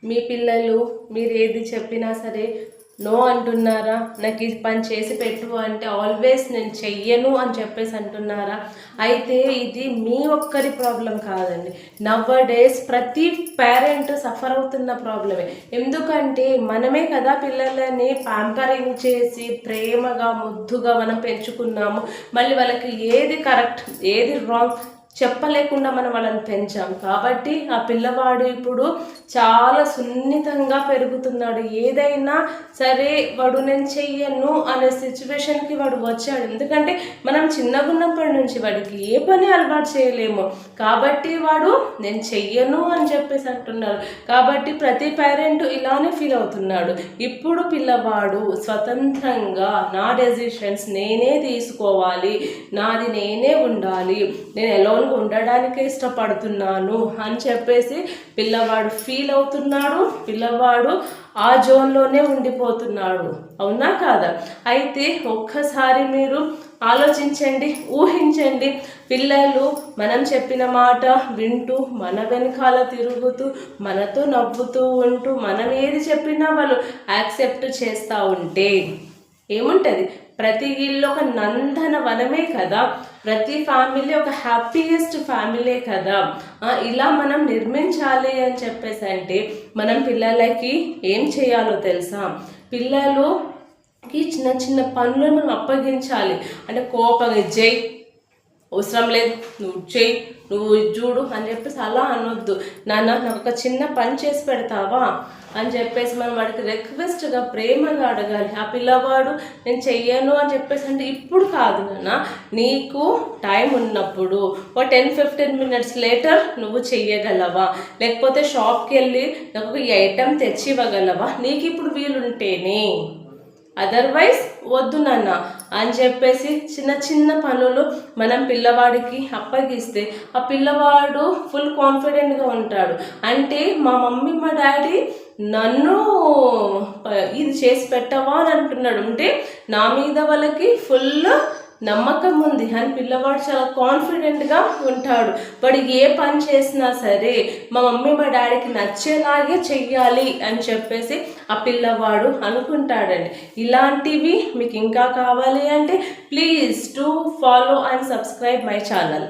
మీ పిల్లలు మీరు ఏది చెప్పినా సరే నో అంటున్నారా? నాకు ఈ పని చేసి పెట్టు అంటే ఆల్వేస్ నేను చెయ్యను అని చెప్పేసి అంటున్నారా? అయితే ఇది మీ ఒక్కరి ప్రాబ్లం కాదండి. నవ్ డేస్ ప్రతి పేరెంట్ సఫర్ అవుతున్న ప్రాబ్లమే. ఎందుకంటే మనమే కదా పిల్లలని ప్యాంపరింగ్ చేసి ప్రేమగా ముద్దుగా మనం పెంచుకున్నాము. మళ్ళీ వాళ్ళకి ఏది కరెక్ట్ ఏది రాంగ్ చెప్పలేకుండా మనం వాళ్ళని పెంచాం. కాబట్టి ఆ పిల్లవాడు ఇప్పుడు చాలా సున్నితంగా పెరుగుతున్నాడు. ఏదైనా సరే వాడు నేను చెయ్యను అనే సిచ్యువేషన్కి వాడు వచ్చాడు. ఎందుకంటే మనం చిన్నగున్నప్పటి నుంచి వాడికి ఏ పని అలవాటు చేయలేము. కాబట్టి వాడు నేను చెయ్యను అని చెప్పేసి అంటున్నాడు. కాబట్టి ప్రతి పేరెంట్ ఇలానే ఫీల్ అవుతున్నాడు. ఇప్పుడు పిల్లవాడు స్వతంత్రంగా నా డెసిషన్స్ నేనే తీసుకోవాలి, నాది నేనే ఉండాలి, నేను ఎలోన్గా ఉండడానికే ఇష్టపడుతున్నాను అని చెప్పేసి పిల్లవాడు ఫీల్ అవుతున్నాడు. పిల్లవాడు ఆ జోన్లోనే ఉండిపోతున్నాడు. అవునా కాదా? అయితే ఒక్కసారి మీరు ఆలోచించండి, ఊహించండి. పిల్లలు మనం చెప్పిన మాట వింటూ మన వెనకాల తిరుగుతూ మనతో నవ్వుతూ ఉంటూ మనం ఏది చెప్పినా వాళ్ళు యాక్సెప్ట్ చేస్తూ ఉంటే ఏముంటుంది? ప్రతి ఇల్లు ఒక నందన వనమే కదా. ప్రతి ఫ్యామిలీ ఒక హ్యాపీయెస్ట్ ఫ్యామిలీ కదా. ఇలా మనం నిర్మించాలి అని చెప్పేసి అంటే మనం పిల్లలకి ఏం చేయాలో తెలుసా? పిల్లలుకి చిన్న చిన్న పనులు మనం అప్పగించాలి. అంటే కోపంగా జై అవసరం లేదు, నువ్వు చెయ్యి, నువ్వు చూడు అని చెప్పేసి అలా అనొద్దు. నాన్న నాకు ఒక చిన్న పని చేసి పెడతావా అని చెప్పేసి మనం వాడికి రిక్వెస్ట్గా ప్రేమగా అడగాలి. ఆ పిల్లవాడు నేను చెయ్యను అని చెప్పేసి అంటే ఇప్పుడు కాదు నాన్న, నీకు టైం ఉన్నప్పుడు ఒక 10-15 మినిట్స్ లేటర్ నువ్వు చెయ్యగలవా? లేకపోతే షాప్కి వెళ్ళి నాకు ఈ ఐటెం తెచ్చి ఇవ్వగలవా? నీకు ఇప్పుడు వీలుంటేనే, అదర్వైజ్ వద్దు నాన్న అని చెప్పేసి చిన్న చిన్న పనులు మనం పిల్లవాడికి అప్పగిస్తే ఆ పిల్లవాడు ఫుల్ కాన్ఫిడెంట్గా ఉంటాడు. అంటే మా మమ్మీ మా డాడీ నన్ను ఇది చేసి పెట్టవా అని అంటున్నాడు. అంటే నా మీద వాళ్ళకి ఫుల్ నమ్మకం ఉంది అని పిల్లవాడు చాలా కాన్ఫిడెంట్గా ఉంటాడు. వాడు ఏ పని చేసినా సరే మా మమ్మీ మా డాడీకి నచ్చేలాగే చెయ్యాలి అని చెప్పేసి ఆ పిల్లవాడు అనుకుంటాడండి. ఇలాంటివి మీకు ఇంకా కావాలి అంటే please to follow and subscribe my channel.